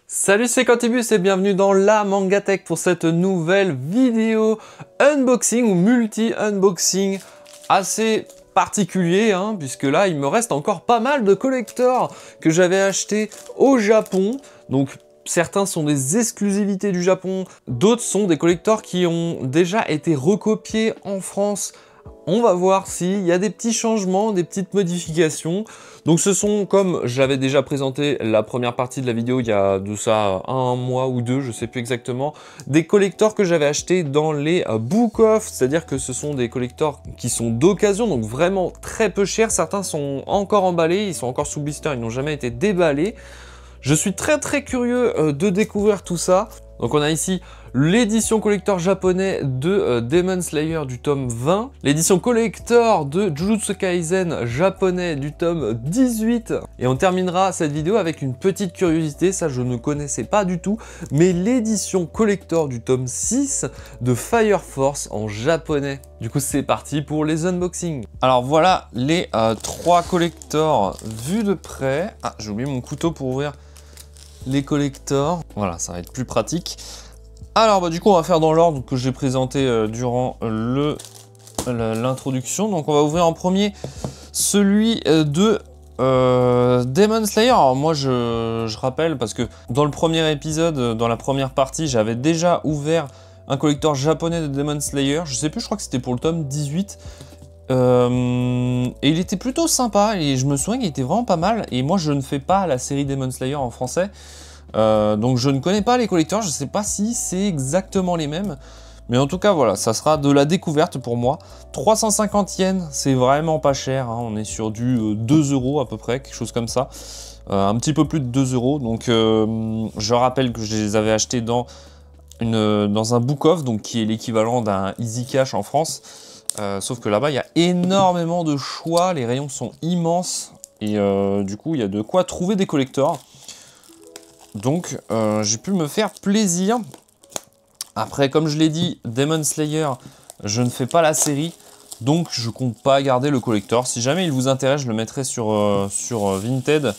Salut, c'est Quantibus et bienvenue dans la Mangatech pour cette nouvelle vidéo unboxing ou multi-unboxing assez particulier, puisque là il me reste encore pas mal de collectors que j'avais achetés au Japon. Donc certains sont des exclusivités du Japon, d'autres sont des collectors qui ont déjà été recopiés en France. On va voir s'il y a des petits changements, des petites modifications. Donc ce sont, comme j'avais déjà présenté la première partie de la vidéo il y a de ça un mois ou deux, je sais plus exactement, des collectors que j'avais achetés dans les book-off, c'est-à-dire que ce sont des collectors qui sont d'occasion, donc vraiment très peu chers. Certains sont encore emballés, ils sont encore sous blister, ils n'ont jamais été déballés. Je suis très curieux de découvrir tout ça. Donc on a ici l'édition collector japonais de Demon Slayer du tome 20, l'édition collector de Jujutsu Kaisen japonais du tome 18, et on terminera cette vidéo avec une petite curiosité, ça je ne connaissais pas du tout, mais l'édition collector du tome 6 de Fire Force en japonais. Du coup c'est parti pour les unboxings. Alors voilà les 3 collectors vus de près. Ah, j'ai oublié mon couteau pour ouvrir les collectors. Voilà, ça va être plus pratique. Alors du coup on va faire dans l'ordre que j'ai présenté durant l'introduction. Donc on va ouvrir en premier celui de Demon Slayer. Alors moi je rappelle, parce que dans le premier épisode, dans la première partie, j'avais déjà ouvert un collector japonais de Demon Slayer. Je sais plus, je crois que c'était pour le tome 18. Et il était plutôt sympa et je me souviens qu'il était vraiment pas mal. Et moi je ne fais pas la série Demon Slayer en français, donc je ne connais pas les collecteurs, je sais pas si c'est exactement les mêmes, mais en tout cas voilà, ça sera de la découverte pour moi. 350 yens, c'est vraiment pas cher, on est sur du 2 € à peu près, quelque chose comme ça, un petit peu plus de 2 €. Donc je rappelle que je les avais achetés dans un book-off, donc qui est l'équivalent d'un Easy Cash en France. Sauf que là-bas, il y a énormément de choix, les rayons sont immenses, et du coup, il y a de quoi trouver des collectors. Donc, j'ai pu me faire plaisir. Après, comme je l'ai dit, Demon Slayer, je ne fais pas la série, donc je compte pas garder le collector. Si jamais il vous intéresse, je le mettrai sur Vinted.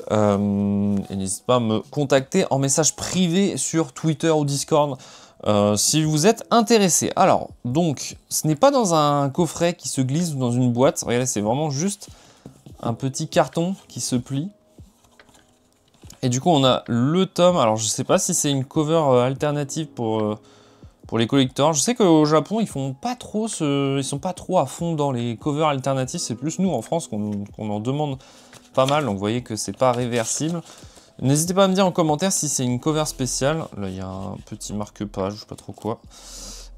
Et n'hésitez pas à me contacter en message privé sur Twitter ou Discord. Si vous êtes intéressé. Alors, donc, ce n'est pas dans un coffret qui se glisse ou dans une boîte. Regardez, c'est vraiment juste un petit carton qui se plie. Et du coup, on a le tome. Alors, je sais pas si c'est une cover alternative pour les collectors. Je sais qu'au Japon, ils sont pas trop à fond dans les covers alternatives. C'est plus nous, en France, qu'on en demande pas mal. Donc, vous voyez que c'est pas réversible. N'hésitez pas à me dire en commentaire si c'est une cover spéciale. Là, il y a un petit marque-page, je sais pas trop quoi.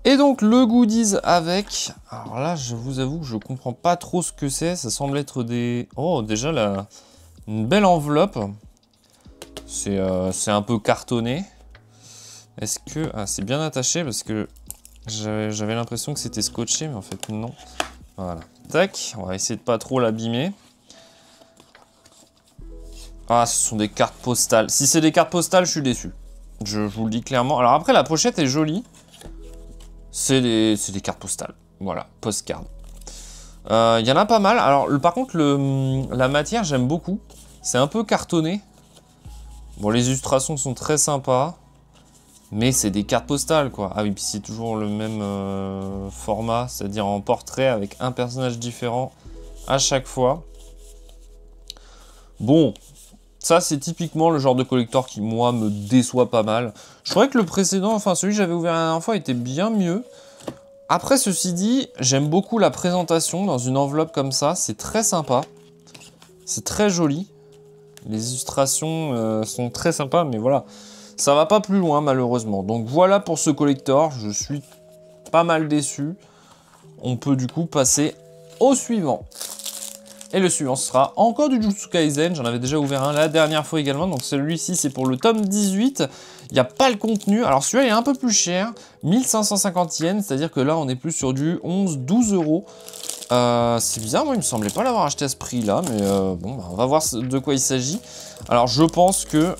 Et donc, le goodies avec. Alors là, je vous avoue que je comprends pas trop ce que c'est. Ça semble être des... Oh, déjà, une belle enveloppe. C'est un peu cartonné. Est-ce que... Ah, c'est bien attaché parce que j'avais l'impression que c'était scotché, mais en fait, non. Voilà. Tac, on va essayer de pas trop l'abîmer. Ah, ce sont des cartes postales. Si c'est des cartes postales, je suis déçu. Je vous le dis clairement. Alors après, la pochette est jolie. C'est des cartes postales. Voilà, postcard. Il y en a pas mal. Alors, par contre, la matière, j'aime beaucoup. C'est un peu cartonné. Bon, les illustrations sont très sympas. Mais c'est des cartes postales, quoi. Ah oui, puis c'est toujours le même format. C'est-à-dire en portrait avec un personnage différent à chaque fois. Bon... Ça, c'est typiquement le genre de collector qui, moi, me déçoit pas mal. Je trouvais que le précédent, enfin celui que j'avais ouvert la dernière fois, était bien mieux. Après, ceci dit, j'aime beaucoup la présentation dans une enveloppe comme ça. C'est très sympa. C'est très joli. Les illustrations sont très sympas, mais voilà. Ça va pas plus loin, malheureusement. Donc voilà pour ce collector. Je suis pas mal déçu. On peut du coup passer au suivant. Et le suivant sera encore du Jujutsu Kaisen, j'en avais déjà ouvert un la dernière fois également, donc celui-ci c'est pour le tome 18, il n'y a pas le contenu, alors celui-là est un peu plus cher, 1550 yens, c'est-à-dire que là on est plus sur du 11-12 €. C'est bizarre, moi il me semblait pas l'avoir acheté à ce prix-là, mais bon, bah, on va voir de quoi il s'agit. Alors je pense que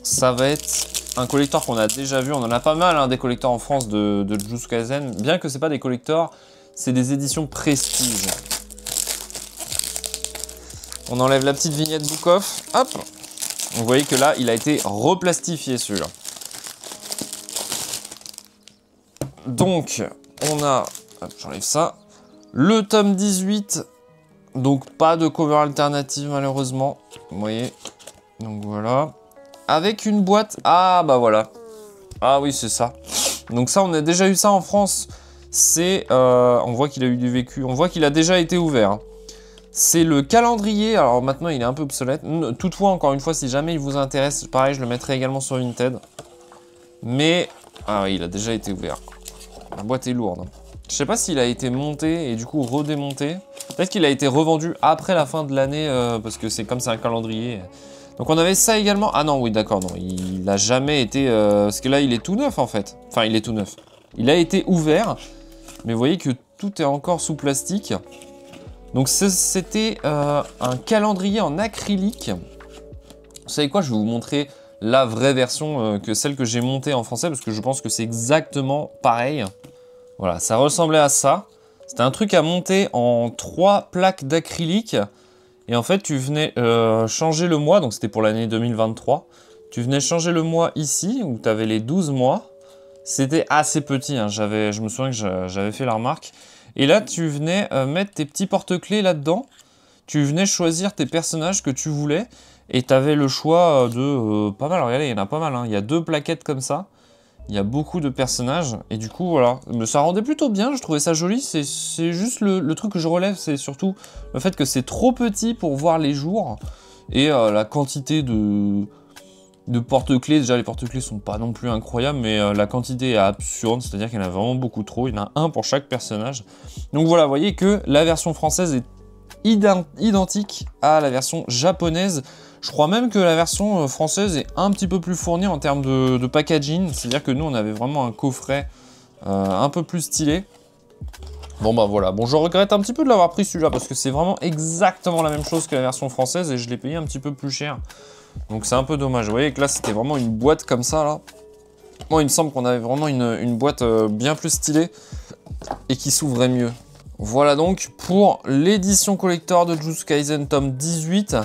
ça va être un collector qu'on a déjà vu, on en a pas mal des collectors en France de Jujutsu Kaisen, bien que c'est pas des collectors, c'est des éditions prestige. On enlève la petite vignette book-off, hop, Vous voyez que là, il a été replastifié celui-là. Donc, on a, j'enlève ça, le tome 18, donc pas de cover alternative malheureusement, vous voyez, donc voilà, avec une boîte, ah bah voilà, ah oui c'est ça, donc ça on a déjà eu ça en France, c'est, on voit qu'il a eu du vécu, on voit qu'il a déjà été ouvert, hein. C'est le calendrier, alors maintenant il est un peu obsolète, toutefois encore une fois si jamais il vous intéresse, pareil je le mettrai également sur Vinted, mais, ah oui il a déjà été ouvert. La boîte est lourde. Je sais pas s'il a été monté et du coup redémonté. Peut-être qu'il a été revendu après la fin de l'année parce que c'est comme c'est un calendrier. Donc on avait ça également. Ah non, oui d'accord, non. Il n'a jamais été... parce que là il est tout neuf en fait. Enfin il est tout neuf. Il a été ouvert. Mais vous voyez que tout est encore sous plastique. Donc c'était un calendrier en acrylique. Vous savez quoi, je vais vous montrer la vraie version que celle que j'ai montée en français parce que je pense que c'est exactement pareil. Voilà, ça ressemblait à ça. C'était un truc à monter en 3 plaques d'acrylique. Et en fait, tu venais changer le mois, donc c'était pour l'année 2023. Tu venais changer le mois ici, où tu avais les 12 mois. C'était assez petit, hein. Je me souviens que j'avais fait la remarque. Et là, tu venais mettre tes petits porte-clés là-dedans. Tu venais choisir tes personnages que tu voulais. Et tu avais le choix de pas mal. Regardez, il y en a pas mal, hein. Il y a 2 plaquettes comme ça. Il y a beaucoup de personnages. Et du coup, voilà. Mais ça rendait plutôt bien. Je trouvais ça joli. C'est juste le truc que je relève. C'est surtout le fait que c'est trop petit pour voir les jours. Et la quantité de porte-clés. Déjà, les porte-clés sont pas non plus incroyables. Mais la quantité est absurde. C'est-à-dire qu'il y en a vraiment beaucoup trop. Il y en a un pour chaque personnage. Donc voilà, vous voyez que la version française est identique à la version japonaise. Je crois même que la version française est un petit peu plus fournie en termes de packaging. C'est-à-dire que nous, on avait vraiment un coffret un peu plus stylé. Bon bah voilà, bon je regrette un petit peu de l'avoir pris celui-là parce que c'est vraiment exactement la même chose que la version française et je l'ai payé un petit peu plus cher. Donc c'est un peu dommage. Vous voyez que là, c'était vraiment une boîte comme ça, là. Moi, il me semble qu'on avait vraiment une boîte bien plus stylée et qui s'ouvrait mieux. Voilà donc pour l'édition collector de Jujutsu Kaisen tome 18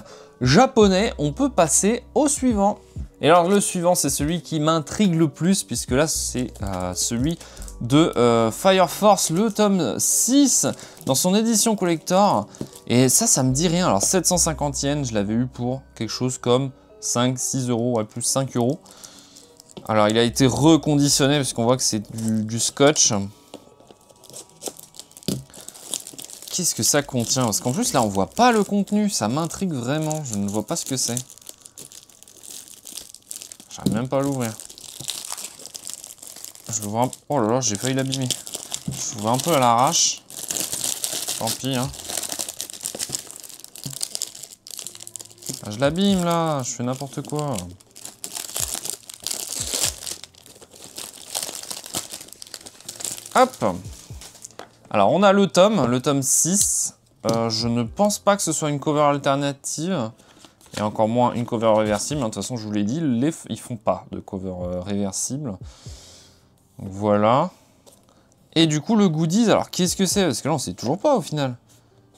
japonais. On peut passer au suivant. Et alors le suivant, c'est celui qui m'intrigue le plus puisque là c'est celui de Fire Force, le tome 6 dans son édition collector. Et ça me dit rien. Alors 750 yens, je l'avais eu pour quelque chose comme 5, 6 euros, ouais, plus 5 euros. Alors il a été reconditionné parce qu'on voit que c'est du scotch. Qu'est-ce que ça contient? Parce qu'en plus, là, on voit pas le contenu. Ça m'intrigue vraiment. Je ne vois pas ce que c'est. J'arrive même pas à l'ouvrir. Je l'ouvre un... Oh là là, j'ai failli l'abîmer. Je l'ouvre un peu à l'arrache. Tant pis, hein. Ah, je l'abîme, là. Je fais n'importe quoi. Hop. Alors, on a le tome 6. Je ne pense pas que ce soit une cover alternative. Et encore moins une cover réversible. De toute façon, je vous l'ai dit, ils font pas de cover réversible. Donc, voilà. Et du coup, le goodies, alors qu'est-ce que c'est? Parce que là, on sait toujours pas au final.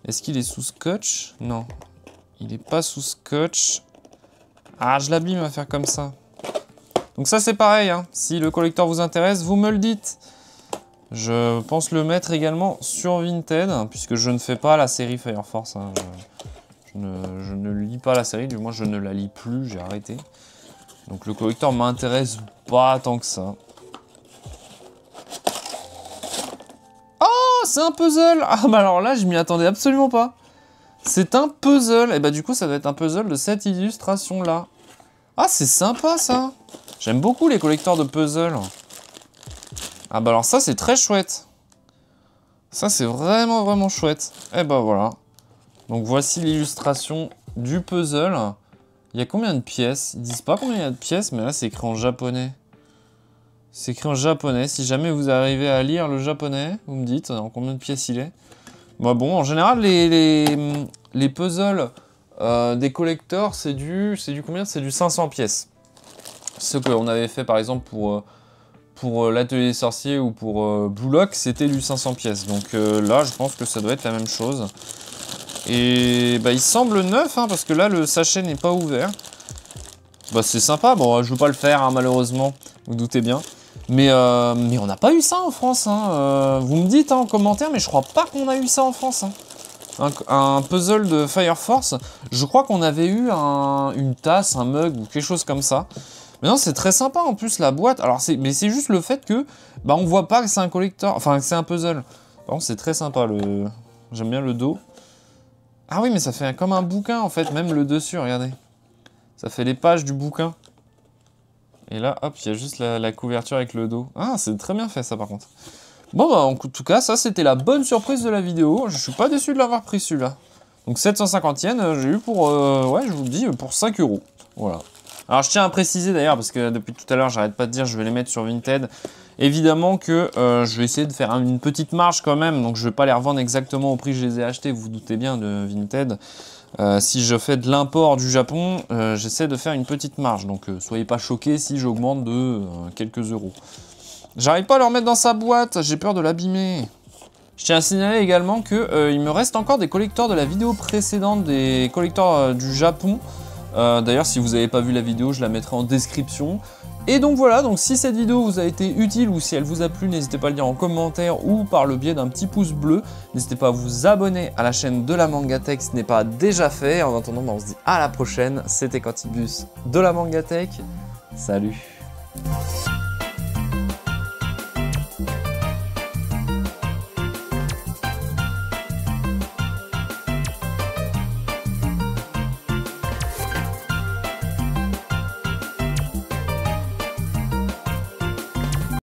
Est-ce qu'il est sous scotch? Non. Il n'est pas sous scotch. Ah, je l'abîme à faire comme ça. Donc ça, c'est pareil, hein. Si le collector vous intéresse, vous me le dites. Je pense le mettre également sur Vinted, puisque je ne fais pas la série Fire Force. Hein. Je ne lis pas la série, du moins je ne la lis plus, j'ai arrêté. Donc le collector m'intéresse pas tant que ça. Oh, c'est un puzzle! Ah bah alors là, je m'y attendais absolument pas. C'est un puzzle, et bah du coup ça doit être un puzzle de cette illustration-là. Ah, c'est sympa ça! J'aime beaucoup les collecteurs de puzzles. Ah bah alors ça c'est très chouette. Ça c'est vraiment vraiment chouette. Et bah voilà. Donc voici l'illustration du puzzle. Il y a combien de pièces? Ils disent pas combien il y a de pièces, mais là c'est écrit en japonais. C'est écrit en japonais. Si jamais vous arrivez à lire le japonais, vous me dites en combien de pièces il est. Bah bon, en général les puzzles des collectors c'est du combien? C'est du 500 pièces. Ce qu'on avait fait par exemple pour l'atelier des sorciers ou pour Blue Lock, c'était du 500 pièces. Donc là, je pense que ça doit être la même chose. Et bah, il semble neuf, hein, parce que là, le sachet n'est pas ouvert. Bah c'est sympa, bon je veux pas le faire hein, malheureusement, vous doutez bien. Mais on n'a pas eu ça en France, hein. Vous me dites hein, en commentaire, mais je crois pas qu'on a eu ça en France. Hein. Un puzzle de Fire Force, je crois qu'on avait eu une tasse, un mug ou quelque chose comme ça. Mais non, c'est très sympa en plus la boîte. Alors mais c'est juste le fait que bah on voit pas que c'est un collector, enfin que c'est un puzzle. Par contre c'est très sympa j'aime bien le dos. Ah oui mais ça fait comme un bouquin en fait, même le dessus, regardez. Ça fait les pages du bouquin. Et là, hop, il y a juste la couverture avec le dos. Ah, c'est très bien fait ça par contre. Bon, bah en tout cas, ça c'était la bonne surprise de la vidéo. Je suis pas déçu de l'avoir pris celui-là. Donc 750 yens, j'ai eu pour, ouais, je vous le dis, pour 5 €. Voilà. Alors je tiens à préciser d'ailleurs, parce que depuis tout à l'heure, j'arrête pas de dire, je vais les mettre sur Vinted. Évidemment que je vais essayer de faire une petite marge quand même. Donc je vais pas les revendre exactement au prix que je les ai achetés. Vous vous doutez bien de Vinted. Si je fais de l'import du Japon, j'essaie de faire une petite marge, donc soyez pas choqués si j'augmente de quelques euros. J'arrive pas à le remettre dans sa boîte, j'ai peur de l'abîmer. Je tiens à signaler également que il me reste encore des collecteurs de la vidéo précédente, des collecteurs du Japon. D'ailleurs, si vous n'avez pas vu la vidéo, je la mettrai en description. Et donc voilà, donc si cette vidéo vous a été utile ou si elle vous a plu, n'hésitez pas à le dire en commentaire ou par le biais d'un petit pouce bleu. N'hésitez pas à vous abonner à la chaîne de la MangaTech si ce n'est pas déjà fait. En attendant, on se dit à la prochaine. C'était Quantibus de la MangaTech. Salut!